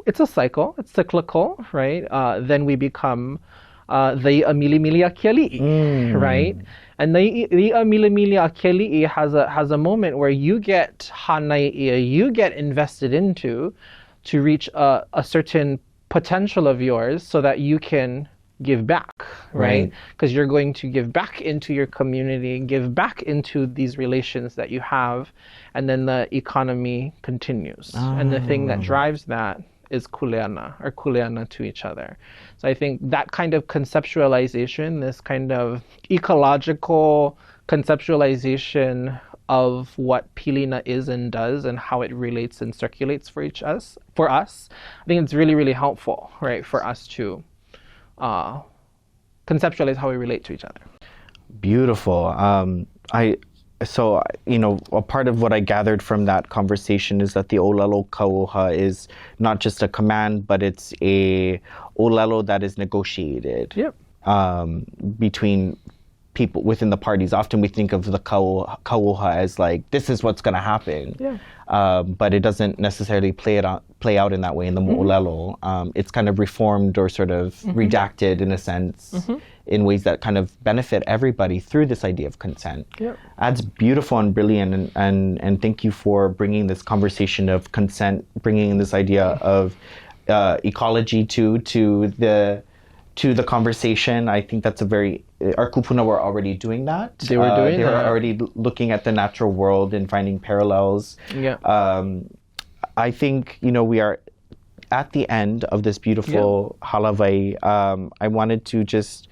it's a cycle, it's cyclical, right? Then we become the mili akiali'i, right? And the mili akiali'i has a moment where you get hanai'ia, you get invested into to reach a certain potential of yours so that you can give back, right? Because you're going to give back into your community, give back into these relations that you have, and then the economy continues. And the thing that drives that is kuleana to each other. So I think that kind of conceptualization, this kind of ecological conceptualization of what pilina is and does and how it relates and circulates for us, I think it's really, really helpful, right, for us to conceptualize how we relate to each other. Beautiful. So, a part of what I gathered from that conversation is that the olelo kauoha is not just a command, but it's a olelo that is negotiated between people within the parties. Often we think of the kauoha as like, this is what's going to happen. But it doesn't necessarily play out in that way in the mo'olelo. It's kind of reformed or sort of redacted in a sense in ways that kind of benefit everybody through this idea of consent. That's beautiful and brilliant, and thank you for bringing this conversation of consent, bringing in this idea of ecology to the conversation. I think that's our Kūpuna were already doing that. They were already looking at the natural world and finding parallels. I think, we are at the end of this beautiful halavai. I wanted to just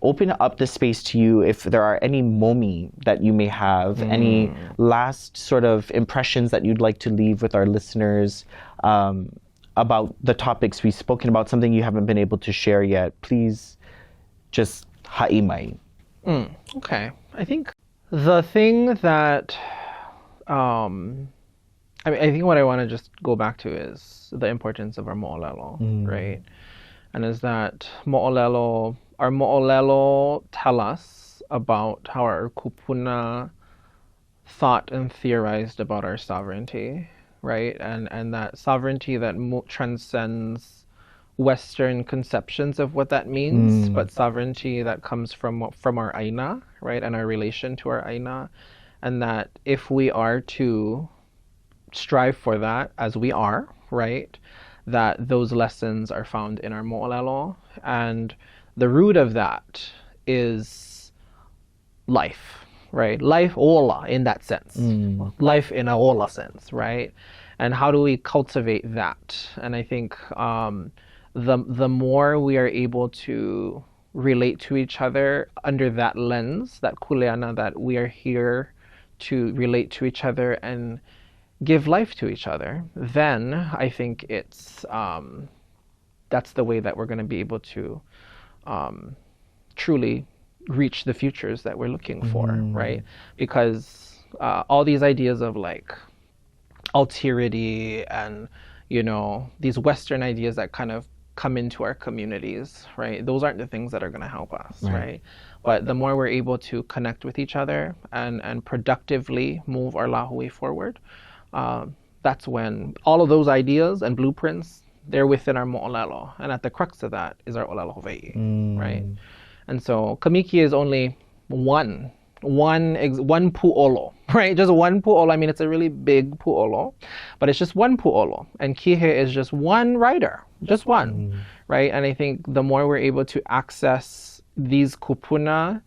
open up the space to you if there are any momi that you may have, any last sort of impressions that you'd like to leave with our listeners about the topics we've spoken about, something you haven't been able to share yet. Please just ha'imai. Okay. I think the thing that, I think what I want to just go back to is the importance of our mo'olelo, right? And is that our mo'olelo tell us about how our kupuna thought and theorized about our sovereignty, right? And that sovereignty that transcends Western conceptions of what that means, but sovereignty that comes from our aina, right? And our relation to our aina. And that if we are to strive for that, as we are, right? That those lessons are found in our mo'olelo. And the root of that is life, right? Life ola in that sense. Life in a ola sense, right? And how do we cultivate that? And I think the more we are able to relate to each other under that lens, that kuleana, that we are here to relate to each other and give life to each other, then I think it's that's the way that we're going to be able to truly reach the futures that we're looking for, right? Because all these ideas of like alterity and, you know, these Western ideas that kind of come into our communities, right? Those aren't the things that are going to help us, right? But the more we're able to connect with each other and productively move our lahui forward, that's when all of those ideas and blueprints, they're within our mo'olelo. And at the crux of that is our Olelo Hawaii, right? And so Ka-Miki is only one pu'olo, right? Just one pu'olo. I mean, it's a really big pu'olo, but it's just one pu'olo. And Kihe is just one writer, just one, right? And I think the more we're able to access these kupuna,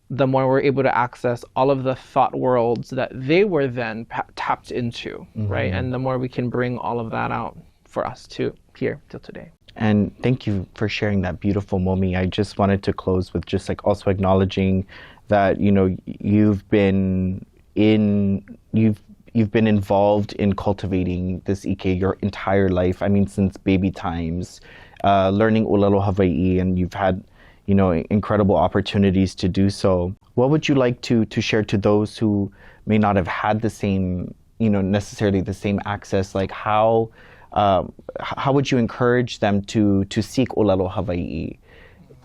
the more we're able to access all of the thought worlds that they were then tapped into, right? And the more we can bring all of that out for us to here till today. And thank you for sharing that beautiful momi. I just wanted to close with just like also acknowledging that, you know, you've been involved in cultivating this ike your entire life. I mean, since baby times, learning Olelo Hawaii, and you've had, you know, incredible opportunities to do so. What would you like to share to those who may not have had the same, you know, necessarily the same access? Like how would you encourage them to seek Olelo Hawaii,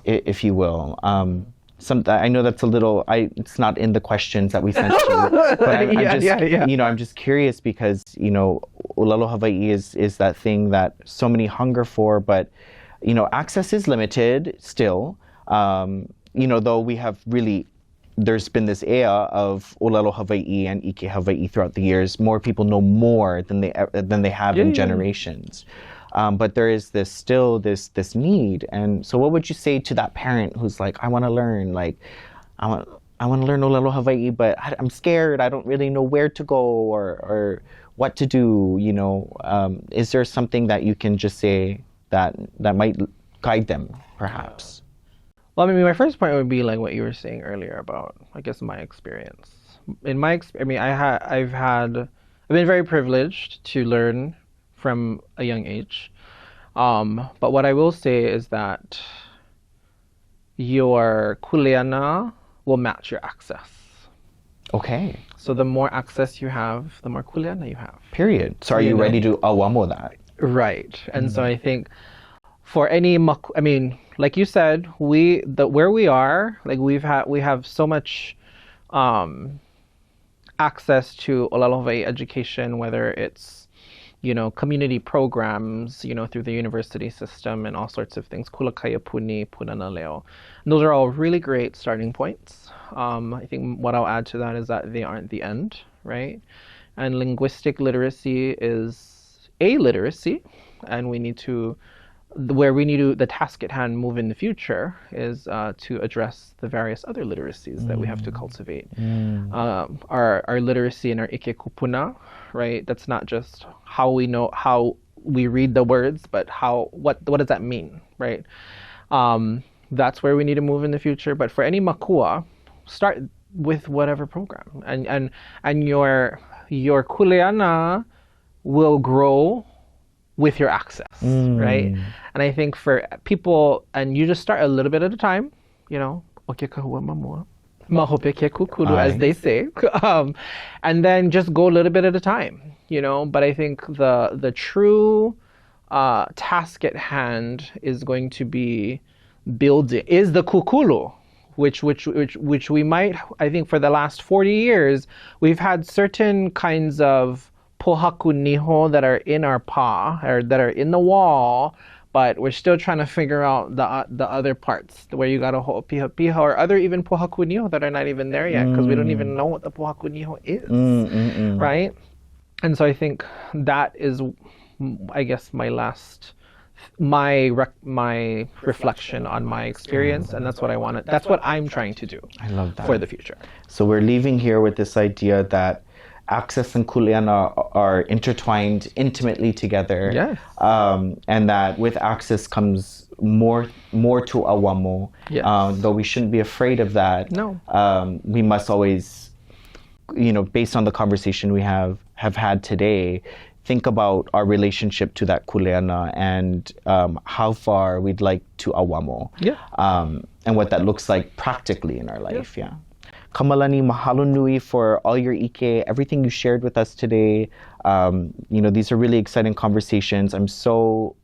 if you will? I know that's a little, it's not in the questions that we sent to you, but you know, I'm just curious because, you know, Olelo Hawaii is that thing that so many hunger for, but, you know, access is limited still. You know, though we have really, there's been this era of Olelo Hawaii and Ike Hawaii throughout the years. More people know more than they have in generations. But there is still this need. And so what would you say to that parent who's like, I want to learn, like, I want to learn Olelo Hawaii, but I'm scared. I don't really know where to go or what to do, you know. Is there something that you can just say that might guide them, perhaps? Well, I mean, my first point would be like what you were saying earlier about, I guess, my experience. I've been very privileged to learn from a young age. But what I will say is that your kuleana will match your access. Okay. So the more access you have, the more kuleana you have. Period. So are you ready to awamo that? Right. And so I think for any, I mean, like you said, where we are, like we have so much access to Olelo Hawaii education, whether it's, you know, community programs, you know, through the university system and all sorts of things. Kulakaya puni, punana leo. Those are all really great starting points. I think what I'll add to that is that they aren't the end, right? And linguistic literacy is a literacy, and the task at hand move in the future is to address the various other literacies that we have to cultivate. Our literacy in our ike kupuna, right? That's not just how we read the words, but what does that mean, right? that's where we need to move in the future. But for any makua, start with whatever program, and your kuleana will grow with your access, right? And I think for people, and you just start a little bit at a time, you know, oke kahua mamua, mahope ke kukuru, as they say, and then just go a little bit at a time, you know. But I think the true task at hand is going to be building, is the kukulu, which we might, I think for the last 40 years, we've had certain kinds of pohaku niho that are in our pa, or that are in the wall, but we're still trying to figure out the other parts, where you got a hoʻopiha or other even pohaku niho that are not even there yet, because we don't even know what the pohaku niho is, right? And so I think that is, I guess, my reflection on my experience, and that's what I wanted. That's what I'm trying to do. I love that. For the future. So we're leaving here with this idea that access and kuleana are intertwined intimately together. Yes. And that with access comes more to awamo. Yes. Though we shouldn't be afraid of that. No. We must always, you know, based on the conversation we have had today, think about our relationship to that kuleana and how far we'd like to awamo. Yeah. And what that looks like practically in our life. Yeah. Kamalani, mahalo nui for all your ike, everything you shared with us today. You know, these are really exciting conversations. I'm so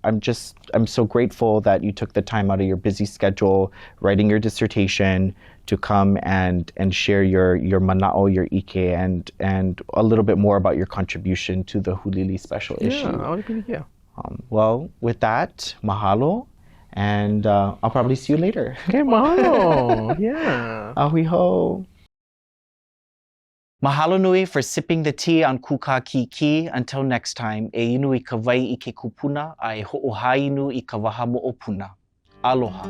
grateful that you took the time out of your busy schedule, writing your dissertation, to come and share your mana'o, your ike, and a little bit more about your contribution to the Hulili special issue. Yeah. Well, with that, mahalo, and I'll probably see you later. Okay, mahalo. Yeah. Ahui ho. Mahalo nui for sipping the tea on Kūkā Kīkī. Until next time, e inu I ka wai I ke kūpuna, a e hoʻohainu I ka waha moʻopuna. Aloha.